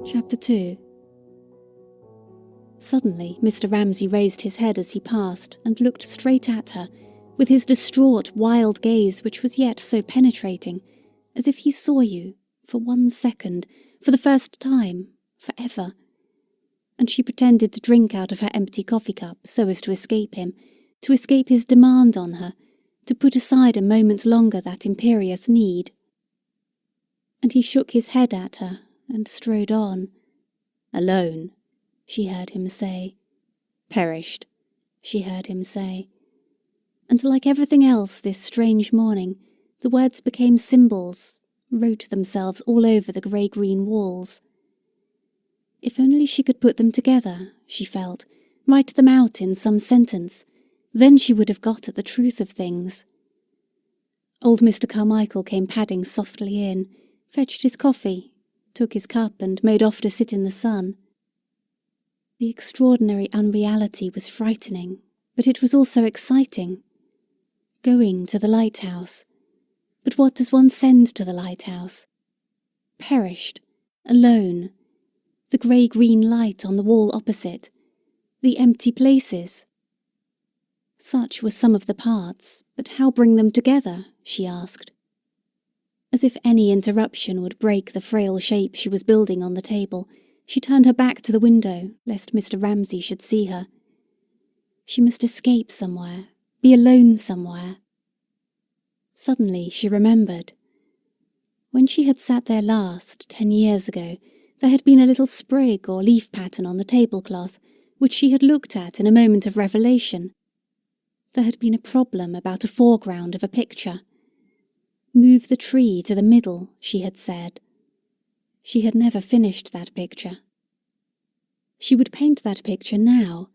Chapter 2. Suddenly, Mr. Ramsay raised his head as he passed and looked straight at her, with his distraught, wild gaze which was yet so penetrating, as if he saw you, for 1 second, for the first time, for ever. And she pretended to drink out of her empty coffee cup so as to escape him, to escape his demand on her, to put aside a moment longer that imperious need. And he shook his head at her and strode on. "Alone," she heard him say. "Perished," she heard him say. And like everything else this strange morning, the words became symbols, wrote themselves all over the grey-green walls. If only she could put them together, she felt, write them out in some sentence, then she would have got at the truth of things. Old Mr. Carmichael came padding softly in, fetched his coffee, took his cup and made off to sit in the sun. The extraordinary unreality was frightening, but it was also exciting. Going to the lighthouse. But what does one send to the lighthouse? Perished, alone. The grey-green light on the wall opposite. The empty places. Such were some of the parts, but how bring them together, she asked. As if any interruption would break the frail shape she was building on the table, she turned her back to the window, lest Mr. Ramsay should see her. She must escape somewhere, be alone somewhere. Suddenly she remembered. When she had sat there last, 10 years ago, there had been a little sprig or leaf pattern on the tablecloth, which she had looked at in a moment of revelation. There had been a problem about a foreground of a picture. Move the tree to the middle, she had said. She had never finished that picture. She would paint that picture now.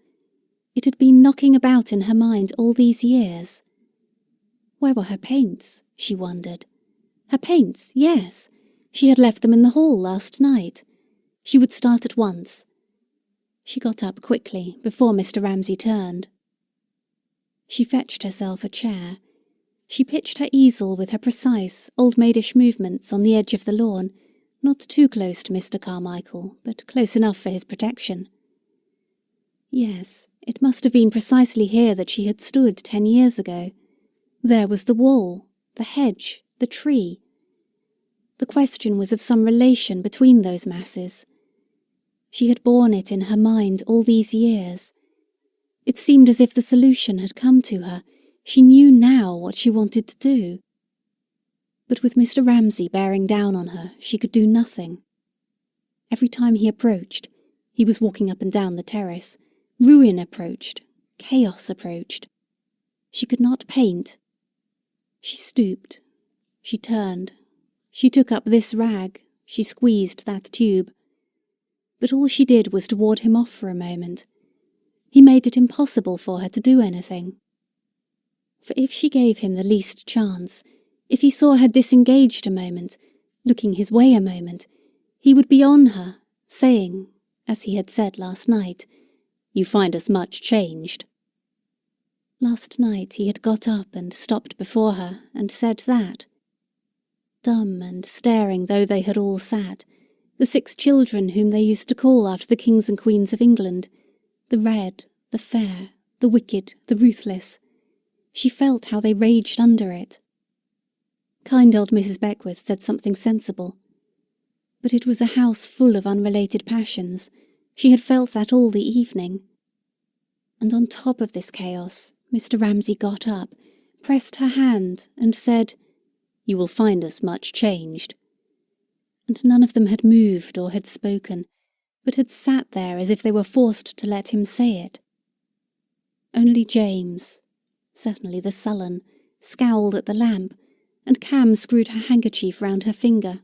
It had been knocking about in her mind all these years. Where were her paints, she wondered. Her paints, yes. She had left them in the hall last night. She would start at once. She got up quickly, before Mr. Ramsay turned. She fetched herself a chair. She pitched her easel with her precise, old-maidish movements on the edge of the lawn, not too close to Mr. Carmichael, but close enough for his protection. Yes, it must have been precisely here that she had stood 10 years ago. There was the wall, the hedge, the tree. The question was of some relation between those masses. She had borne it in her mind all these years. It seemed as if the solution had come to her. She knew now what she wanted to do. But with Mr. Ramsay bearing down on her, she could do nothing. Every time he approached, he was walking up and down the terrace, ruin approached, chaos approached. She could not paint. She stooped. She turned. She took up this rag. She squeezed that tube. But all she did was to ward him off for a moment. He made it impossible for her to do anything. For if she gave him the least chance, if he saw her disengaged a moment, looking his way a moment, he would be on her, saying, as he had said last night, "You find us much changed." Last night he had got up and stopped before her and said that. Dumb and staring though they had all sat, the 6 children whom they used to call after the kings and queens of England, the red, the fair, the wicked, the ruthless, she felt how they raged under it. Kind old Mrs. Beckwith said something sensible. But it was a house full of unrelated passions. She had felt that all the evening. And on top of this chaos, Mr. Ramsay got up, pressed her hand, and said, "You will find us much changed." And none of them had moved or had spoken, but had sat there as if they were forced to let him say it. Only James, certainly the sullen, scowled at the lamp, and Cam screwed her handkerchief round her finger.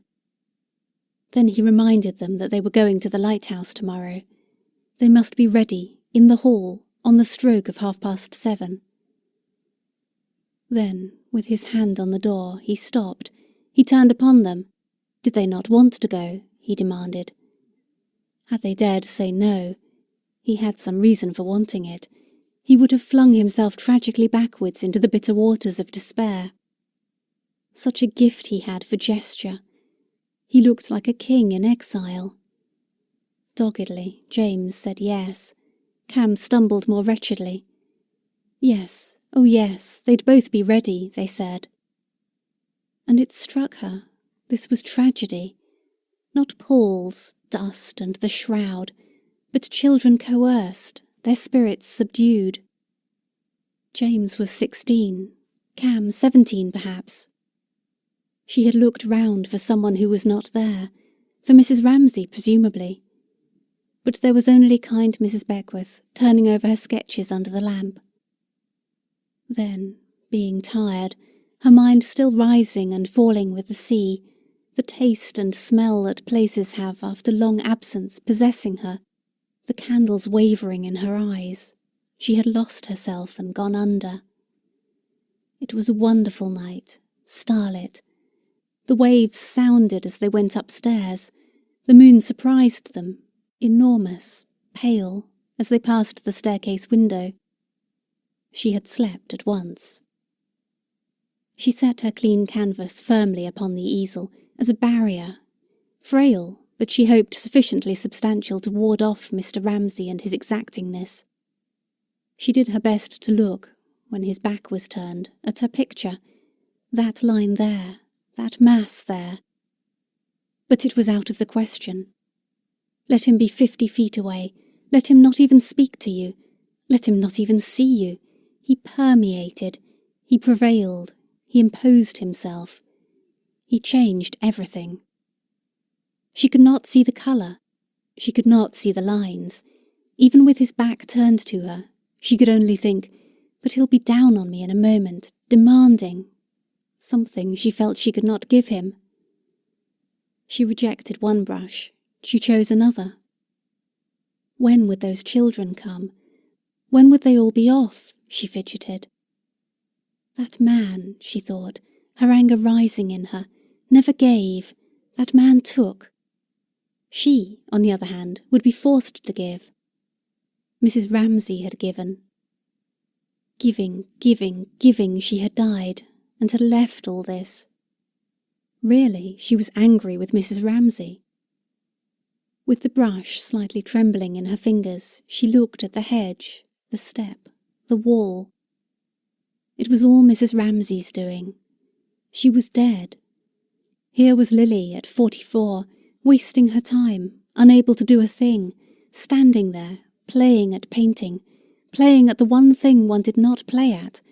Then he reminded them that they were going to the lighthouse tomorrow. They must be ready, in the hall, on the stroke of 7:30. Then, with his hand on the door, he stopped. He turned upon them. Did they not want to go? He demanded. Had they dared say no, he had some reason for wanting it, he would have flung himself tragically backwards into the bitter waters of despair. Such a gift he had for gesture. He looked like a king in exile. Doggedly, James said yes. Cam stumbled more wretchedly. Yes, oh yes, they'd both be ready, they said. And it struck her, this was tragedy. Not Paul's, dust and the shroud, but children coerced, their spirits subdued. James was 16, Cam 17 perhaps. She had looked round for someone who was not there, for Mrs. Ramsay presumably. But there was only kind Mrs. Beckwith turning over her sketches under the lamp. Then, being tired, her mind still rising and falling with the sea, the taste and smell that places have after long absence possessing her, the candles wavering in her eyes, she had lost herself and gone under. It was a wonderful night, starlit. The waves sounded as they went upstairs. The moon surprised them, enormous, pale, as they passed the staircase window. She had slept at once. She set her clean canvas firmly upon the easel as a barrier, frail, but she hoped sufficiently substantial to ward off Mr. Ramsay and his exactingness. She did her best to look, when his back was turned, at her picture, that line there, that mass there. But it was out of the question. Let him be 50 feet away, let him not even speak to you, let him not even see you. He permeated, he prevailed, he imposed himself. He changed everything. She could not see the colour, she could not see the lines. Even with his back turned to her, she could only think, but he'll be down on me in a moment, demanding something she felt she could not give him. She rejected one brush, she chose another. When would those children come? When would they all be off? She fidgeted. That man, she thought, her anger rising in her, never gave. That man took. She, on the other hand, would be forced to give. Mrs. Ramsay had given. Giving, giving, giving, she had died, and had left all this. Really, she was angry with Mrs. Ramsay. With the brush slightly trembling in her fingers, she looked at the hedge, the step, the wall. It was all Mrs. Ramsay's doing. She was dead. Here was Lily at 44, wasting her time, unable to do a thing, standing there, playing at painting, playing at the one thing one did not play at,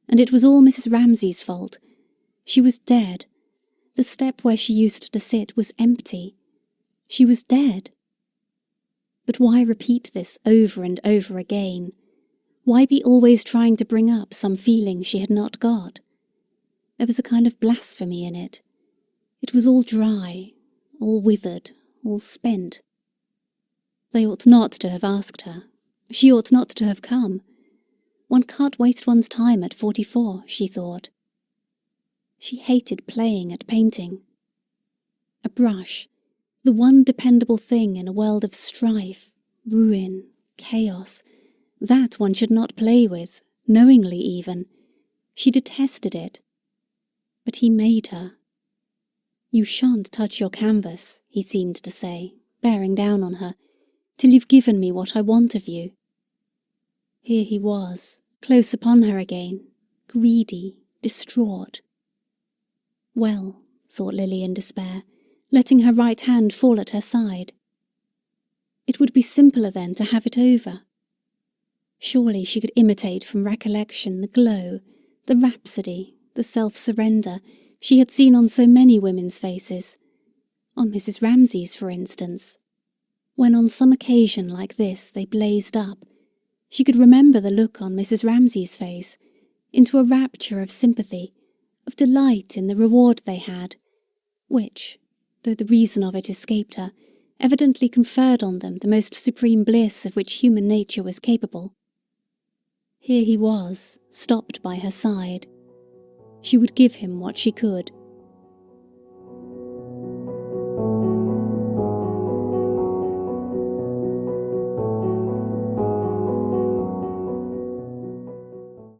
and it was all Mrs. Ramsay's fault. She was dead. The step where she used to sit was empty. She was dead. But why repeat this over and over again? Why be always trying to bring up some feeling she had not got? There was a kind of blasphemy in it. It was all dry, all withered, all spent. They ought not to have asked her. She ought not to have come. One can't waste one's time at 44, she thought. She hated playing at painting. A brush, the one dependable thing in a world of strife, ruin, chaos, that one should not play with, knowingly even. She detested it. But he made her. You shan't touch your canvas, he seemed to say, bearing down on her, till you've given me what I want of you. Here he was, close upon her again, greedy, distraught. Well, thought Lily in despair, letting her right hand fall at her side. It would be simpler then to have it over. Surely she could imitate from recollection the glow, the rhapsody, the self-surrender she had seen on so many women's faces, on Mrs. Ramsay's, for instance. When on some occasion like this they blazed up, she could remember the look on Mrs. Ramsay's face, into a rapture of sympathy, of delight in the reward they had, which, though the reason of it escaped her, evidently conferred on them the most supreme bliss of which human nature was capable. Here he was, stopped by her side. She would give him what she could.